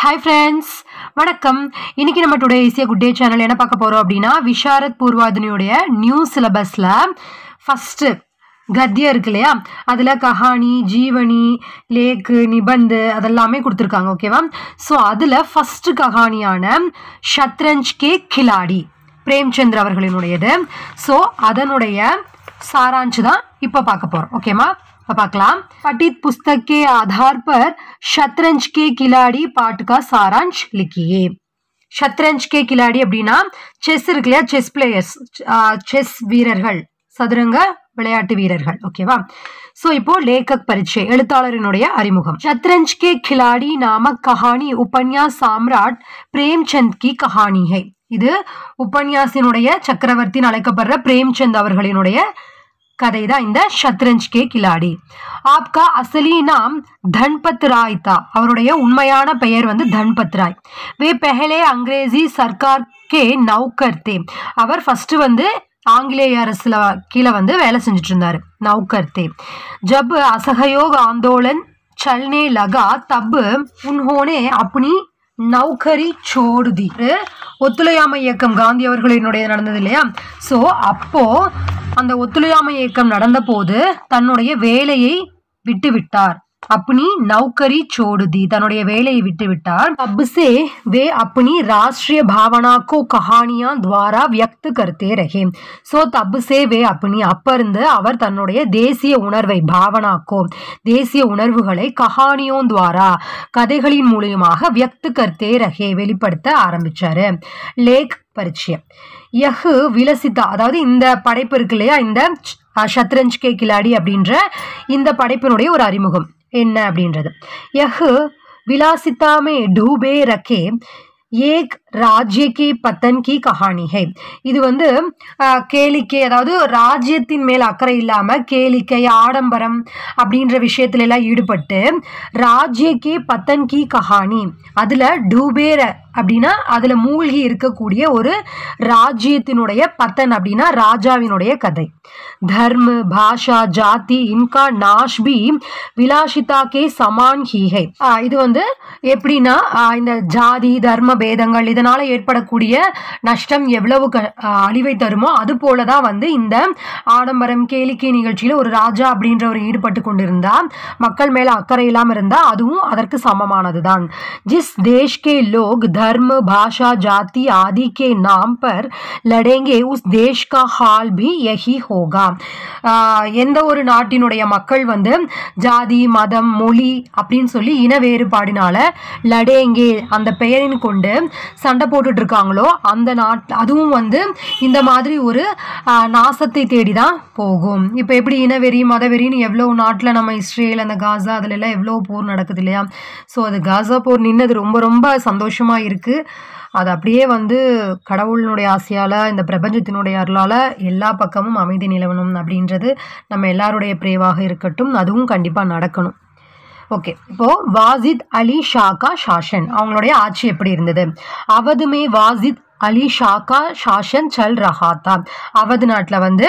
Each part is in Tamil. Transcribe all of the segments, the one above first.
Hi friends, வணக்கம். இன்னைக்கு நம்ம டுடே ஈஸியா குட் டே சேனல் என்ன பார்க்க போறோம் அப்படின்னா விஷாரத் பூர்வாதினியோட நியூ சிலபஸ்ல ஃபர்ஸ்ட் கத்தியம் இருக்கு இல்லையா, அதில் கஹானி, ஜீவனி, லேக்கு, நிபந்து அதெல்லாமே கொடுத்துருக்காங்க. ஓகேவா? ஸோ அதில் first கஹானியான ஷத்ரஞ்ச் K Khiladi Premchand அவர்களினுடையது. So அதனுடைய सारांश தான் இப்போ பார்க்க போகிறோம். ஓகேமா, இப்போ பார்க்கலாம். पठित पुस्तक के आधार पर शतरंज के खिलाड़ी पाठ का सारांश लिखिए. शतरंज के खिलाड़ी அப்படின்னா செஸ் இருக்கு இல்லையா, செஸ் பிளேயர்ஸ், செஸ் வீரர்கள், சதுரங்க விளையாட்டு வீரர்கள். ஓகேவா? சோ இப்போ லேखक परिचय, எழுத்தாளரினுடைய அறிமுகம். शतरंज के खिलाड़ी नामक कहानी उपन्यास सम्राट प्रेमचंद की कहानी है. இது உபன்யாசினுடைய சக்கரவர்த்தின்னு அழைக்கப்படுற பிரேம்சந்த் அவர்களினுடைய கதை தான் இந்த शतरंज के खिलाड़ी. आपका असली नाम धनपत राय था. அவருடைய உண்மையான பெயர் வந்து धनपत राय. वे पहले अंग्रेजी सरकार के नौकर थे. அவர் ஃபர்ஸ்ட் வந்து ஆங்கிலேய அரசுல கீழே வந்து வேலை செஞ்சுட்டு இருந்தாரு, नौकर थे. जब असहयोग आंदोलन चलने लगा तब उन्होंने अपनी நௌகரி சோடுதி. ஒத்துழையாமை இயக்கம் காந்தி அவர்களினுடைய நடந்தது இல்லையா, ஸோ அப்போ அந்த ஒத்துழையாமை இயக்கம் நடந்த போது தன்னுடைய வேலையை விட்டு விட்டார். अपनी नौकरी छोड़ दी, தன்னுடைய வேலையை விட்டு விட்டார். तब से वे अपनी राष्ट्रीय भावना को कहानियां द्वारा व्यक्त करते रहे. सो तब से वे अपनी அப்ப இருந்து அவர் தன்னுடைய தேசிய உணர்வை, பாவனாக்கோ தேசிய உணர்வுகளை கஹானியோ துவாரா கதைகளின் மூலியமாக व्यक्त करते रहे வெளிப்படுத்த ஆரம்பிச்சாரு. லேக் பரிச்சயம். யஹ் விலசிதா, அதாவது இந்த படைப்பு இருக்கு இல்லையா, இந்த शतरंज के खिलाड़ी அப்படின்ற இந்த படைப்பினுடைய ஒரு அறிமுகம் என்ன அப்படின்றது. யஹ் விலாசிதா மே டூபே ரக்கே ஏக் ராஜ்ய கி பத்தன் கி கஹானி ஹை. இது வந்து கேளிக்கை, அதாவது ராஜ்யத்தின் மேல் அக்கறை இல்லாம கேளிக்கை, ஆடம்பரம் அப்படின்ற விஷயத்துல எல்லாம் ஈடுபட்டு ராஜ்ய கி பத்தன் கி கஹானி, அதுல டூபேர அப்படின்னா அதுல மூழ்கி இருக்கக்கூடிய ஒரு ராஜ்யத்தினுடைய பத்தன் அப்படின்னா ராஜாவினுடைய கதை. தர்ம, பாஷா, ஜாதி இன்கா நாஷ் பி விலாசிதா கே சமான் ஹி ஹை. இது வந்து எப்படின்னா இந்த ஜாதி தர்ம பேதங்கள் இதனால ஏற்படக்கூடிய நஷ்டம் எவ்வளவு அழிவை தருமோ அது போலதான் வந்து இந்த ஆடம்பரம் கேளிக்கை நிகழ்ச்சியில ஒரு ராஜா அப்படின்றவர் ஈடுபட்டு கொண்டிருந்தா, மக்கள் மேல அக்கறை இல்லாம இருந்தா அதுவும் அதற்கு சமமானதுதான். ஜிஸ் தேஷ் கே லோக் धर्म, भाषा, जाति आदि के नाम पर लड़ेंगे उस देश का हाल भी यही होगा. எந்த ஒரு நாட்டினுடைய மக்கள் வந்து ஜாதி, மதம், மொழி அப்படின்னு சொல்லி இன வேறுபாடினால லடேங்கே அந்த பெயரின் கொண்டு சண்டை போட்டுட்டு இருக்காங்களோ அந்த நாட் அதுவும் வந்து இந்த மாதிரி ஒரு நாசத்தை தேடிதான் போகும். இப்போ எப்படி இனவெறி மதவெறின்னு எவ்வளோ நாட்டில் நம்ம இஸ்ரேல், அந்த காசா அதுல எல்லாம் எவ்வளோ போர் நடக்குது இல்லையா. ஸோ அது காசா போர் நின்னது ரொம்ப ரொம்ப சந்தோஷமா இருக்கு. அது அப்படியே வந்து கடவுளினுடைய ஆசையால, இந்த பிரபஞ்சத்தினுடைய அருளால எல்லா பக்கமும் அமைதி நிலவணும் அப்படின்றது நம்ம எல்லாருடைய பிரேவாக இருக்கட்டும். அதுவும் கண்டிப்பா நடக்கணும். ஓகே, இப்போ வாசித் அலி ஷா கா சாசன், அவங்களுடைய ஆட்சி எப்படி இருந்தது. அவதுமே வாசித் அலி ஷா கா சாசன் சல் ரஹா தா. அவது நாட்டில் வந்து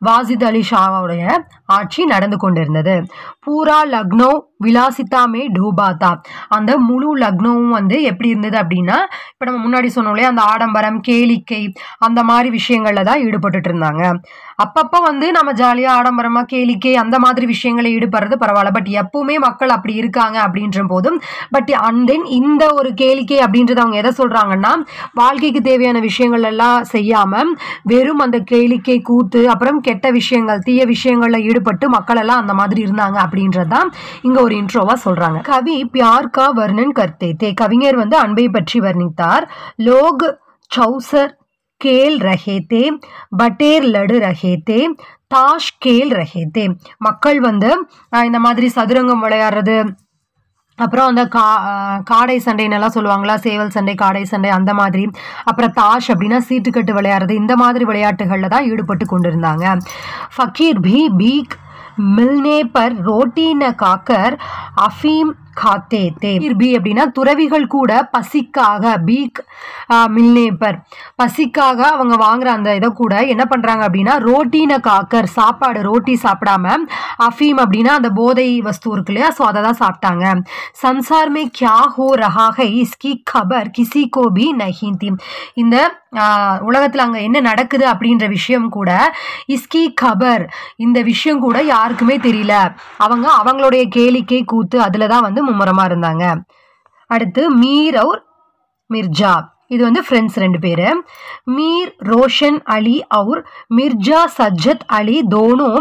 வாசித் அலி ஷாவுடைய ஆட்சி நடந்து கொண்டிருந்தது. பூரா லக்னோ விலாசிதா மே டூபா தா. அந்த முழு லக்னோவும் வந்து எப்படி இருந்தது அப்படின்னா, இப்போ நம்ம முன்னாடி சொன்னோம்லையே அந்த ஆடம்பரம் கேளிக்கை அந்த மாதிரி விஷயங்கள்ல தான் ஈடுபட்டுட்டு இருந்தாங்க. அப்பப்போ வந்து நம்ம ஜாலியாக ஆடம்பரமாக கேளிக்கை அந்த மாதிரி விஷயங்களை ஈடுபடுறது பரவாயில்ல, பட் எப்பவுமே மக்கள் அப்படி இருக்காங்க அப்படின்ற போதும் பட் அண்ட் தென் இந்த ஒரு கேளிக்கை அப்படின்றது அவங்க எதை சொல்றாங்கன்னா, வாழ்க்கைக்கு தேவையான விஷயங்கள் எல்லாம் செய்யாம வெறும் அந்த கேளிக்கை, கூத்து, அப்புறம் கெட்ட விஷயங்கள், தீய விஷயங்கள்ல ஈடுபட்டு மக்கள் எல்லாம் அந்த மாதிரி இருந்தாங்க அப்படின்றதான் இங்க ஒரு இன்ட்ரோவா சொல்றாங்க. கவி பியார் கா வர்ணன் கர்த்தே தே. கவிஞர் வந்து அன்பை பற்றி வர்ணித்தார். லோக் சௌசர் கேல் ரஹே தே, பட்டேர் லடு ரஹே தே, தாஷ் கேல் ரஹே தே. மக்கள் வந்து இந்த மாதிரி சதுரங்கம் விளையாடுறது, அப்புறம் அந்த காடை சண்டைன்னு எல்லாம் சொல்லுவாங்களா, சேவல் சண்டை, காடை சண்டை அந்த மாதிரி, அப்புறம் தாஷ் அப்படின்னா சீட்டுக்கட்டு விளையாடுறது, இந்த மாதிரி விளையாட்டுகள்ல தான் ஈடுபட்டு கொண்டிருந்தாங்க. ஃபக்கீர் भी भीख मिलने पर रोटी न खाकर अफीम खाते थे பி அப்படின்னா துறவிகள் கூட பசிக்காக பீக் மில்னே பர் பசிக்காக அவங்க வாங்குற அந்த இதை கூட என்ன பண்றாங்க அப்படின்னா ரோட்டின காக்கர் சாப்பாடு ரோட்டி சாப்பிடாம அஃபீம் அப்படின்னா அந்த போதை வஸ்து இருக்கு இல்லையா ஸோ அதை தான் சாப்பிட்டாங்க சன்சார் மே கியா ஹோ ரஹா ஹை இஸ்கி खबर किसी को भी नहीं थी இந்த உலகத்துல அங்க என்ன நடக்குது அப்படின்ற விஷயம் கூட இஸ்கி खबर இந்த விஷயம் கூட யாருக்குமே தெரியல அவங்க அவங்களுடைய கேளிக்கை கூத்து அதுல தான் வந்து மும்முரமா இருந்தாங்க அடுத்து மீர் और மிர்ஜா இது வந்து ஃப்ரெண்ட்ஸ் ரெண்டு பேரு மீர் ரோஷன் அலி और மிர்ஜா சஜ்ஜத் அலி दोनों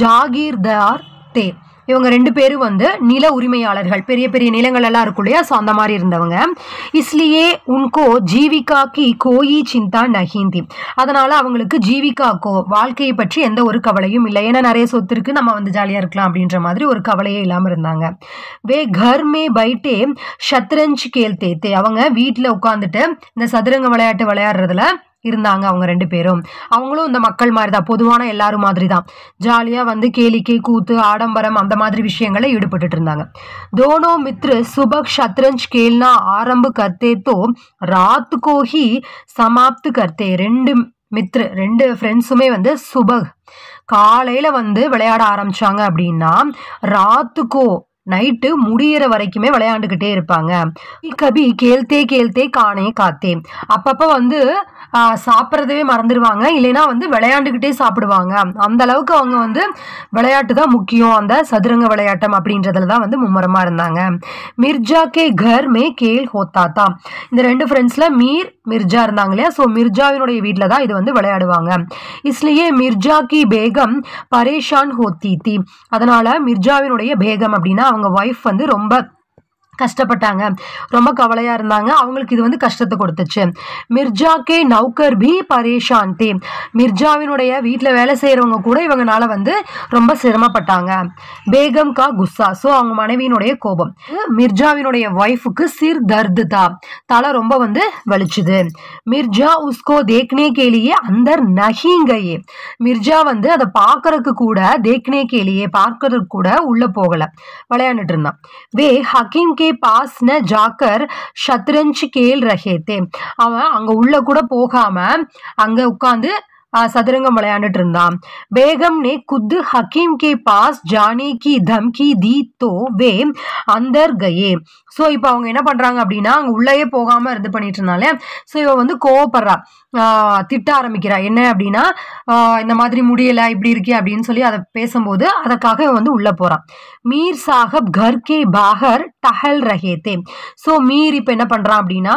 जागीरदार थे இவங்க ரெண்டு பேரும் வந்து நில உரிமையாளர்கள் பெரிய பெரிய நிலங்கள் எல்லாம் இருக்கும் இல்லையா ஸோ அந்த மாதிரி இருந்தவங்க இஸ்லியே உன்கோ ஜீவிகா கி கோயி சிந்தா நஹிந்தி அதனால அவங்களுக்கு ஜீவிகாக்கோ வாழ்க்கையை பற்றி எந்த ஒரு கவலையும் இல்லை ஏன்னா நிறைய சொத்து இருக்கு நம்ம வந்து ஜாலியாக இருக்கலாம் அப்படின்ற மாதிரி ஒரு கவலையே இல்லாமல் இருந்தாங்க வே கர் மே பைட்டே ஷத்ரஞ்ச் கேல்தே தே அவங்க வீட்டில் உட்காந்துட்டு இந்த சதுரங்க விளையாட்டு விளையாடுறதுல இருந்தாங்க அவங்க ரெண்டு பேரும் அவங்களும் இந்த மக்கள் மாதிரி தான் பொதுவான எல்லாரும் மாதிரி தான் ஜாலியாக வந்து கேளிக்கை கூத்து ஆடம்பரம் அந்த மாதிரி விஷயங்களை ஈடுபட்டு இருந்தாங்க दोनों मित्र सुबह शतरंज खेलना आरंभ करते तो रात को ही समाप्त करते ரெண்டு ஃப்ரெண்ட்ஸுமே வந்து சுபக் காலையில வந்து விளையாட ஆரம்பிச்சாங்க அப்படின்னா ராத்துக்கோ நைட்டு முடியிற வரைக்குமே விளையாண்டுக்கிட்டே இருப்பாங்க கபி கேள்த்தே கேள்த்தே காணே காத்தே அப்பப்போ வந்து சாப்பிட்றதவே மறந்துடுவாங்க இல்லைன்னா வந்து விளையாண்டுக்கிட்டே சாப்பிடுவாங்க அந்த அளவுக்கு அவங்க வந்து விளையாட்டு தான் முக்கியம் அந்த சதுரங்க விளையாட்டம் அப்படின்றதுல தான் வந்து மும்முரமாக இருந்தாங்க மிர்ஜா கே கர் மே கேல் ஹோத்தாத்தா இந்த ரெண்டு ஃப்ரெண்ட்ஸில் மிர்ஜா இருந்தாங்க இல்லையா ஸோ மிர்ஜாவினுடைய வீட்டில் தான் இது வந்து விளையாடுவாங்க இஸ்லியே மிர்ஜா கி பேகம் பரேஷான் ஹோத்தி தி அதனால மிர்ஜாவினுடைய பேகம் அப்படின்னா அவங்க ஒய்ஃப் வந்து ரொம்ப கஷ்டப்பட்டாங்க ரொம்ப கவலையா இருந்தாங்க அவங்களுக்கு இது வந்து கஷ்டத்தை கொடுத்துச்சு மிர்ஜா கே நௌக்கர் பி பரேஷான் தே மிர்ஜாவினுடைய வீட்டில் வேலை செய்யறவங்க கூட இவங்கனால வந்து ரொம்ப சிரமப்பட்டாங்க பேகம் கா குஸ்ஸா ஸோ அவங்க மனைவியினுடைய கோபம் மிர்ஜாவினுடைய ஒய்ஃபுக்கு சிர் தர்து தா தலை ரொம்ப வந்து வலிச்சுது மிர்ஜா உஸ்கோ தேக்னே கேலியே அந்தர் நஹிங்கையே மிர்ஜா வந்து அதை பார்க்கறதுக்கு கூட தேக்னே கேலியே பார்க்கறதுக்கு கூட உள்ள போகல விளையாண்டுட்டு இருந்தான் வே ஹக்கீம் के पास न जाकर शतरंज खेल रहे थे அவன் அங்க உள்ள கூட போகாம அங்க உட்கார்ந்து சதுரங்கம் விளையாண்டுட்டு இருந்தான் பேகம் ने खुद हकीम के पास जाने की धमकी दी तो वे अंदर गए ஸோ இப்போ அவங்க என்ன பண்றாங்க அப்படின்னா அங்க உள்ளேயே போகாம இருந்து பண்ணிட்டு இருந்தாலே ஸோ இவ வந்து கோவப்படுறா திட்ட ஆரம்பிக்கிறா என்ன அப்படின்னா இந்த மாதிரி முடியல இப்படி இருக்கே அப்படின்னு சொல்லி அதை பேசும்போது அதற்காக இவன் வந்து உள்ள போறான் மீர் சாஹப் கர் கே பாகர் டஹல் ரஹே தே ஸோ மீர் இப்போ என்ன பண்றான் அப்படின்னா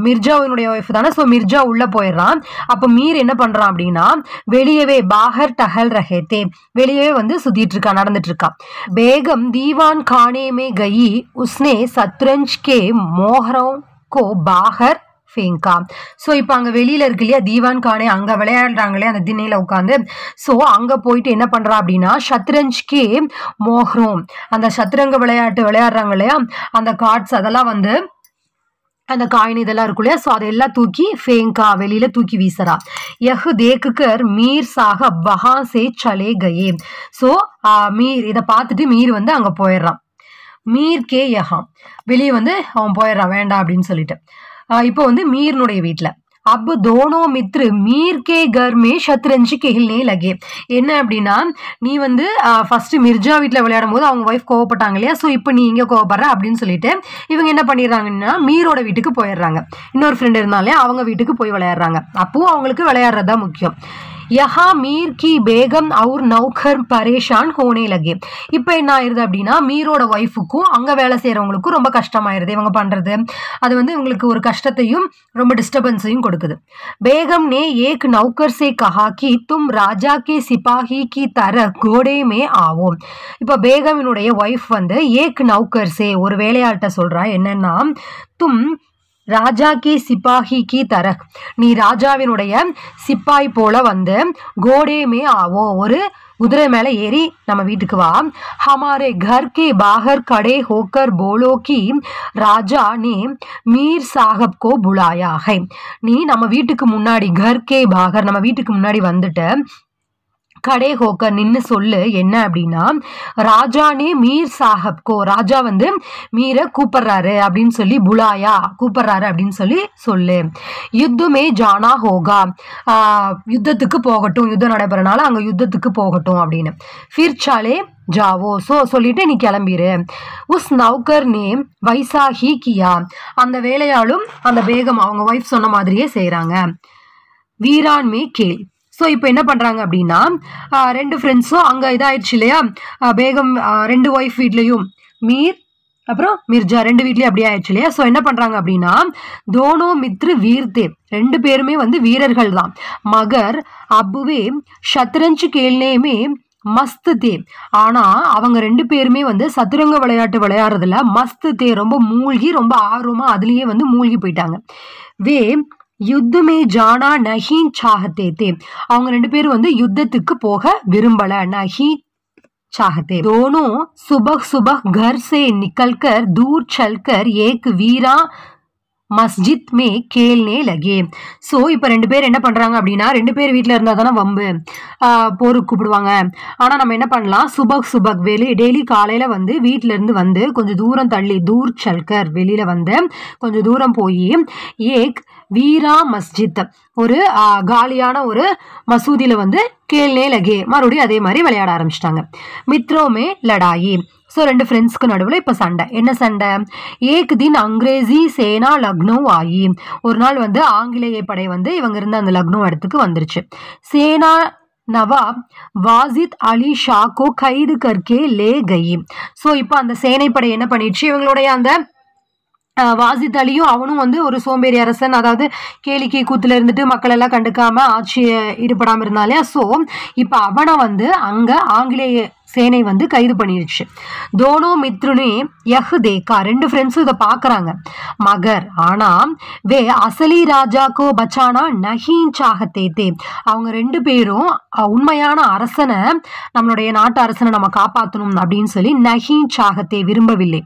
மிர்ஜாவினுடைய ஒய்ஃப் தானே ஸோ மிர்ஜா உள்ள போயிடுறான் அப்போ மீர் என்ன பண்றான் அப்படின்னா வெளியவே பாகர் டஹல் ரஹே தே வெளியவே வந்து சுத்திட்டு இருக்கா நடந்துட்டு இருக்கா பேகம் தீவான் கானே மே கயி உஸ்னே சத்ரஞ்ச் கே மோஹரோं को बाहर फेंका ஸோ இப்போ அங்கே வெளியில இருக்கு இல்லையா தீவான் கானே அங்கே விளையாடுறாங்களே அந்த திண்ணையில உட்காந்து ஸோ அங்கே போயிட்டு என்ன பண்றா அப்படின்னா ஷத்ரஞ்ச் கே மோஹ்ரோம் அந்த சத்ரங்க விளையாட்டு விளையாடுறாங்க இல்லையா அந்த கார்ட்ஸ் அதெல்லாம் வந்து அந்த காயின் இதெல்லாம் இருக்கும் இல்லையா ஸோ அதெல்லாம் தூக்கி ஃபேங்கா வெளியில தூக்கி வீசறா யஹ் தேக்குக்கர் மீர் சாஹப் வஹா சே சலே கயே ஸோ மீர் இதை பார்த்துட்டு மீர் வந்து அங்கே போயிடுறான் மீர் கே யஹா வெளியே வந்து அவன் போயிடுறான் வேண்டாம் அப்படின்னு சொல்லிட்டு இப்போ வந்து மீர்னுடைய வீட்டில் अब दोनों मित्र मीर के घर में शतरंज खेलने लगे என்ன அப்படின்னா நீ வந்து ஃபர்ஸ்ட் மிர்ஜா வீட்டில் விளையாடும் போது அவங்க ஒய்ஃப் கோவப்பட்டாங்க இல்லையா ஸோ இப்போ நீ இங்கே கோவப்படுற அப்படின்னு சொல்லிட்டு இவங்க என்ன பண்ணிடுறாங்கன்னா மீரோட வீட்டுக்கு போயிடுறாங்க இன்னொரு ஃப்ரெண்ட் இருந்தாலே அவங்க வீட்டுக்கு போய் விளையாடுறாங்க அப்பவும் அவங்களுக்கு விளையாடுறது தான் முக்கியம் यहाँ मीर की बेगम और नौकर परेशान होने लगे இப்போ என்ன ஆயிருது அப்படின்னா மீரோட ஒய்ஃபுக்கும் அங்கே வேலை செய்கிறவங்களுக்கும் ரொம்ப கஷ்டமாயிருது இவங்க பண்ணுறது அது வந்து இவங்களுக்கு ஒரு கஷ்டத்தையும் ரொம்ப டிஸ்டர்பன்ஸையும் கொடுக்குது बेगम ने एक नौकर से कहा कि तुम राजा के सिपाही की तरह घोड़े में आओ இப்போ பேகமினுடைய ஒய்ஃப் வந்து ஏக் நௌக்கர் சே ஒரு வேலையாள்கிட்ட சொல்றா என்னன்னா தும் ராஜா கே சிப்பாஹி கி தரக் நீ ராஜாவினுடைய சிப்பாய் போல வந்து கோடேமே ஆவோ ஒரு குதிரை மேல ஏறி நம்ம வீட்டுக்கு வா ஹமாரே घर के बाहर खड़े होकर बोलो कि राजा ने मीर साहब को बुलाया है நீ நம்ம வீட்டுக்கு முன்னாடி घर के बाहर நம்ம வீட்டுக்கு முன்னாடி வந்துட்டு கடே ஹோக்கர் நின்னு சொல்லு என்ன அப்படின்னா, ராஜானே மீர் சாஹப் கோ, ராஜா வந்து மீரை கூப்பிடுறாரு அப்படின்னு சொல்லி, புலாயா கூப்பிடுறாரு அப்படின்னு சொல்லி சொல்லு. யுத்தமே ஜானா ஹோகா, யுத்தத்துக்கு போகட்டும், யுத்தம் நடைபெறனால அங்க யுத்தத்துக்கு போகட்டும் அப்படின்னு. ஃபிர் சாலே ஜாவோ, சொல்லிட்டு நீ கிளம்பிரு. உஸ் நௌகர் நே வைசாஹி கியா, அந்த வேலையாலும் அந்த பேகம் அவங்க ஒய்ஃப் சொன்ன மாதிரியே செய்யறாங்க. வீரான் மே கேள். ஸோ இப்போ என்ன பண்ணுறாங்க அப்படின்னா, ரெண்டு ஃப்ரெண்ட்ஸும் அங்கே இதாயிடுச்சு இல்லையா, பேகம் ரெண்டு ஒய்ஃப் வீட்லேயும் மீர் அப்புறம் மிர்ஜா ரெண்டு வீட்லேயும் அப்படியே ஆயிடுச்சு இல்லையா. ஸோ என்ன பண்ணுறாங்க அப்படின்னா, தோனோ மித்ரு வீர்தே, ரெண்டு பேருமே வந்து வீரர்கள் தான். மகர் அப்புவே ஷத்ரஞ்சு கேள்னேமே மஸ்து தே, ஆனா அவங்க ரெண்டு பேருமே வந்து சதுரங்க விளையாட்டு விளையாடுறதுல மஸ்து தே, ரொம்ப மூழ்கி ரொம்ப ஆர்வமா அதுலயே வந்து மூழ்கி போயிட்டாங்க. வே யுத்தமே ஜானா நஹி சாஹத்தே தே, அவங்க ரெண்டு பேரும் வந்து யுத்தத்துக்கு போக விரும்பல. நஹி चाहते। दोनों सुबह सुबह घर से निकलकर दूर चलकर एक वीरा மஸ்ஜித் மே கேள்னே லகே. ஸோ இப்போ ரெண்டு பேர் என்ன பண்ணுறாங்க அப்படின்னா, ரெண்டு பேர் வீட்டில் இருந்தால் தானே வம்பு, போருக்கு கூப்பிடுவாங்க. ஆனால் நம்ம என்ன பண்ணலாம், சுபக் டெய்லி காலையில் வந்து வீட்டிலேருந்து வந்து கொஞ்சம் தூரம் தள்ளி, தூர் சல்கர் வெளியில் வந்து கொஞ்சம் தூரம் போய், ஏக் வீரா மஸ்ஜித், ஒரு காலியான ஒரு மசூதியில் வந்து கேள்னே லகே, மறுபடியும் அதே மாதிரி விளையாட ஆரம்பிச்சிட்டாங்க. மித்ரோமே லடாயி. ஸோ ரெண்டு ஃப்ரெண்ட்ஸ்க்கு நடுவில் இப்போ சண்டை. என்ன சண்டை? ஏக் தின் அங்கிரேசி சேனா லக்னோ ஆயி, ஒரு நாள் வந்து ஆங்கிலேய படை வந்து இவங்க இருந்த அந்த லக்னோ இடத்துக்கு வந்துருச்சு. சேனா நவாப் வாசித் அலி ஷா கோ கைது கர்கே லே கயி. ஸோ இப்போ அந்த சேனைப்படை என்ன பண்ணிடுச்சு, இவங்களுடைய அந்த வாசித் அலியும் அவனும் வந்து ஒரு சோம்பேறி அரசன், அதாவது கேளிக்கை கூத்துல இருந்துட்டு மக்கள் எல்லாம் கண்டுக்காம ஆட்சியை ஈடுபடாம இருந்தாலே. ஸோ இப்போ அவனை வந்து அங்க ஆங்கிலேய சேனை வந்து கைது பண்ணிடுச்சு. தோனோ மித்ருனே யஹ் தேக்கா, ரெண்டு ஃப்ரெண்ட்ஸும் இதை பார்க்குறாங்க. மகர் ஆனா வே அசலி ராஜாக்கோ பச்சானா நஹீன் சாகத்தே தே, அவங்க ரெண்டு பேரும் உண்மையான அரசனை, நம்மளுடைய நாட்டு அரசனை நம்ம காப்பாற்றணும் அப்படின்னு சொல்லி நஹீன் சாகத்தே விரும்பவில்லை.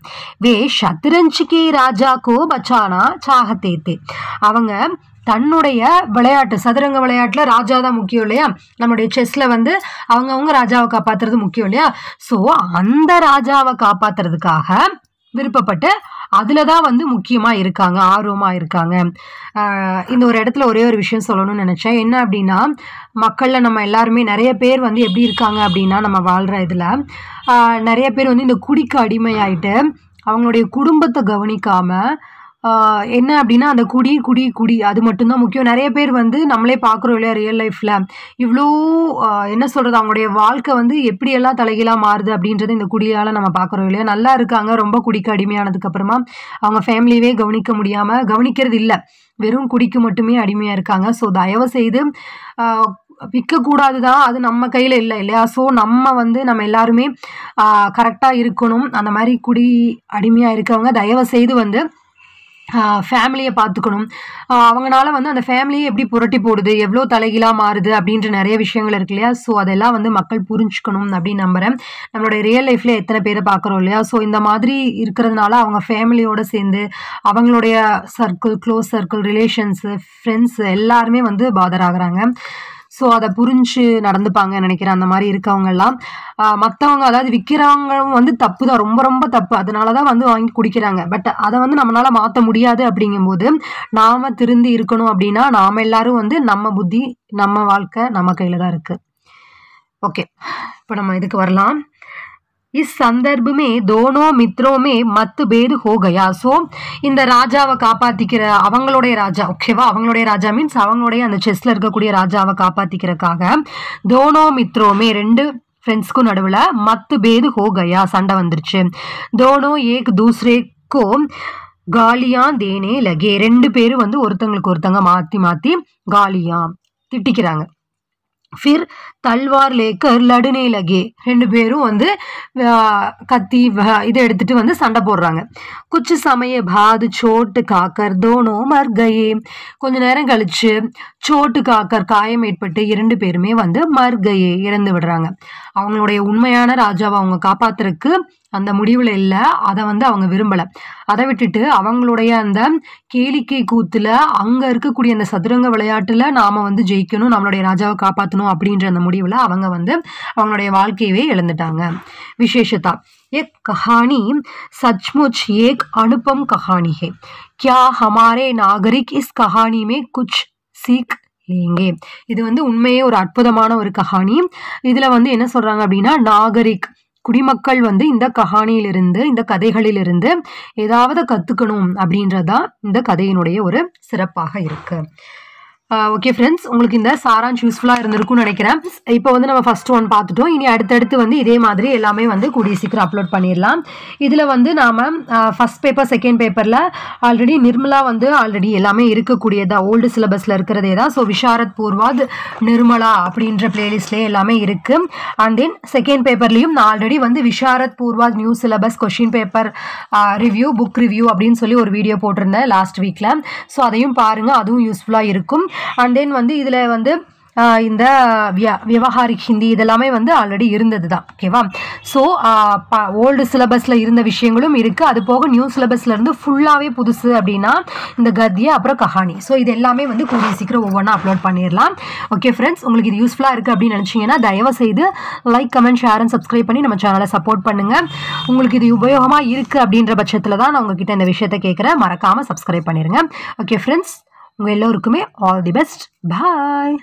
வே ஷத்ரஞ்சுக்கே ராஜாக்கோ பச்சானா சாகத்தே தே, அவங்க தன்னுடைய விளையாட்டு சதுரங்க விளையாட்டுல ராஜா தான் முக்கியம் இல்லையா, நம்மளுடைய செஸ்ல வந்து அவங்கவுங்க ராஜாவை காப்பாத்துறது முக்கியம் இல்லையா. ஸோ அந்த ராஜாவை காப்பாத்துறதுக்காக விருப்பப்பட்டு அதுலதான் வந்து முக்கியமா இருக்காங்க, ஆர்வமா இருக்காங்க. இந்த ஒரு இடத்துல ஒரே ஒரு விஷயம் சொல்லணும்னு நினைச்சேன். என்ன அப்படின்னா, மக்கள்ல நம்ம எல்லாருமே நிறைய பேர் வந்து எப்படி இருக்காங்க அப்படின்னா, நம்ம வாழ்ற இதுல நிறைய பேர் வந்து இந்த குடிக்கு அடிமையாயிட்டு அவங்களுடைய குடும்பத்தை கவனிக்காம, என்ன அப்படின்னா அந்த குடி அது மட்டும்தான் முக்கியம். நிறைய பேர் வந்து நம்மளே பார்க்குறோம் இல்லையா, ரியல் லைஃப்பில் இவ்வளோ என்ன சொல்கிறது, அவங்களுடைய வாழ்க்கை வந்து எப்படியெல்லாம் தலைகீழாக மாறுது அப்படின்றது இந்த குடியால் நம்ம பார்க்குறோம் இல்லையா. நல்லா இருக்காங்க, ரொம்ப குடிக்க அடிமையானதுக்கப்புறமா அவங்க ஃபேமிலியவே கவனிக்கிறது இல்லை, வெறும் குடிக்கு மட்டுமே அடிமையாக இருக்காங்க. ஸோ தயவு செய்து விற்கக்கூடாது தான், அது நம்ம கையில் இல்லை இல்லையா. ஸோ நம்ம எல்லாருமே கரெக்டாக இருக்கணும். அந்த மாதிரி குடி அடிமையாக இருக்கவங்க தயவு செய்து வந்து ஃபேமிலியை பார்த்துக்கணும். அவங்களால வந்து அந்த ஃபேமிலியை எப்படி புரட்டி போடுது, எவ்வளோ தலைகீழாக மாறுது அப்படின்ற நிறைய விஷயங்கள் இருக்கு இல்லையா. ஸோ அதெல்லாம் வந்து மக்கள் புரிஞ்சுக்கணும் அப்படின்னு நம்புகிறேன். நம்மளுடைய ரியல் லைஃப்ல எத்தனை பேரை பார்க்குறோம் இல்லையா. ஸோ இந்த மாதிரி இருக்கிறதுனால அவங்க ஃபேமிலியோடு சேர்ந்து அவங்களுடைய க்ளோஸ் சர்க்கிள், ரிலேஷன்ஸு, ஃப்ரெண்ட்ஸு எல்லாருமே வந்து பாதர் ஆகுறாங்க. ஸோ அதை புரிஞ்சு நடந்துப்பாங்க நினைக்கிறேன் அந்த மாதிரி இருக்கவங்கெல்லாம். மற்றவங்க அதாவது விற்கிறவங்களும் வந்து தப்பு தான், ரொம்ப ரொம்ப தப்பு. அதனால தான் வந்து வாங்கி குடிக்கிறாங்க. பட் அதை வந்து நம்மளால மாற்ற முடியாது. அப்படிங்கும்போது நாம திருந்தி இருக்கணும் அப்படின்னா நாம எல்லாரும் வந்து நம்ம புத்தி, நம்ம வாழ்க்கை நம்ம கையில் தான் இருக்கு. ஓகே, இப்போ நம்ம இதுக்கு வரலாம். இஸ் சந்தர்ப்பமே தோனோ மித்ரோமே மத்து பேது ஹோகயா. ஸோ இந்த ராஜாவை காப்பாத்திக்கிற அவங்களுடைய ராஜா, ஓகேவா, அவங்களுடைய ராஜா மீன்ஸ் அவங்களுடைய அந்த செஸ்ல இருக்கக்கூடிய ராஜாவை காப்பாத்திக்கிறதுக்காக தோனோ மித்ரோமே ரெண்டு ஃப்ரெண்ட்ஸ்க்கும் நடுவில் மத்து பேது ஹோகயா, சண்டை வந்துருச்சு. தோனோ ஏக் தூசரேக்கோ காலியா தேனே லகே, ரெண்டு பேரும் வந்து ஒருத்தங்களுக்கு ஒருத்தங்க மாற்றி மாற்றி காலியா திட்டிக்கிறாங்க. फिर तलवार लेकर लड़ने लगे, ரெண்டு பேரும் வந்து கத்தி இதை எடுத்துட்டு வந்து சண்டை போடுறாங்க. குछ समय बाद चोट खाकर दोनों मर गए, கொஞ்ச நேரம் கழிச்சு சோட்டு காக்கர், காயம் ஏற்பட்டு இரண்டு பேருமே வந்து மர் கயே, இறந்து விடுறாங்க. அவங்களுடைய உண்மையான ராஜாவை அவங்க காப்பாத்துறதுக்கு அந்த முடிவில் இல்லை, அதை வந்து அவங்க விரும்பலை. அதை விட்டுட்டு அவங்களுடைய அந்த கேளிக்கை கூத்தில் அங்கே இருக்கக்கூடிய அந்த சதுரங்க விளையாட்டில் நாம் வந்து ஜெயிக்கணும், நம்மளுடைய ராஜாவை காப்பாற்றணும் அப்படின்ற அந்த முடிவில் அவங்க வந்து அவங்களுடைய வாழ்க்கையவே இழந்துட்டாங்க. விசேஷதா ये कहानी सचमुच एक अनुपम कहानी है. क्या हमारे नागरिक इस कहानी में कुछ सीख लेंगे? இது வந்து உண்மையே ஒரு அற்புதமான ஒரு கஹானி. இதில் வந்து என்ன சொல்கிறாங்க அப்படின்னா, நாகரிக் குடிமக்கள் வந்து இந்த கஹானியிலிருந்து, இந்த கதைகளிலிருந்து ஏதாவது கற்றுக்கணும் அப்படின்றதான் இந்த கதையினுடைய ஒரு சிறப்பாக இருக்குது. ஓகே ஃப்ரெண்ட்ஸ், உங்களுக்கு இந்த சாராஞ்ச் யூஸ்ஃபுல்லாக இருந்திருக்கும்னு நினைக்கிறேன். இப்போ வந்து நம்ம ஃபர்ஸ்ட் ஒன் பார்த்துட்டோம். இனி அடுத்தடுத்து வந்து இதே மாதிரி எல்லாமே வந்து கூடிய சீக்கிரம் அப்லோட் பண்ணிடலாம். இதில் வந்து நாம் ஃபஸ்ட் பேப்பர் செகண்ட் பேப்பரில் ஆல்ரெடி நிர்மலா வந்து ஆல்ரெடி எல்லாமே இருக்கக்கூடியதா, ஓல்டு சிலபஸில் இருக்கிறதே தான். ஸோ விஷாரத் பூர்வாத் நிர்மலா அப்படின்ற பிளேலிஸ்ட்லேயே எல்லாமே இருக்குது. அண்ட் தென் செகண்ட் பேப்பர்லேயும் நான் ஆல்ரெடி வந்து Visharad Purvardh new syllabus question paper review, book review அப்படின்னு சொல்லி ஒரு வீடியோ போட்டிருந்தேன் லாஸ்ட் வீக்கில். ஸோ அதையும் பாருங்கள், அதுவும் யூஸ்ஃபுல்லாக இருக்கும். அண்ட் தென் வந்து இதில் வந்து இந்த விவகாரிக் ஹிந்தி இதெல்லாமே வந்து ஆல்ரெடி இருந்தது தான். ஓகேவா? ஸோ ஓல்டு சிலபஸில் இருந்த விஷயங்களும் இருக்குது. அது போக நியூ சிலபஸில் இருந்து ஃபுல்லாகவே புதுசு அப்படின்னா இந்த கத்ய அப்புறம் கஹானி. ஸோ இது எல்லாமே வந்து கூடிய சீக்கிரம் ஒவ்வொன்றா அப்லோட் பண்ணிடலாம். ஓகே ஃப்ரெண்ட்ஸ், உங்களுக்கு இது யூஸ்ஃபுல்லாக இருக்குது அப்படின்னு நினச்சிங்கன்னா தயவு செய்து like, comment, share and subscribe பண்ணி நம்ம சேனலை சப்போர்ட் பண்ணுங்கள். உங்களுக்கு இது உபயோகமாக இருக்குது அப்படின்ற பட்சத்தில் தான் நான் உங்ககிட்ட இந்த விஷயத்தை கேட்குறேன். மறக்காமல் சப்ஸ்கிரைப் பண்ணிடுங்க. ஓகே ஃப்ரெண்ட்ஸ், உங்கள் எல்லோருக்குமே ஆல் தி பெஸ்ட். பாய்.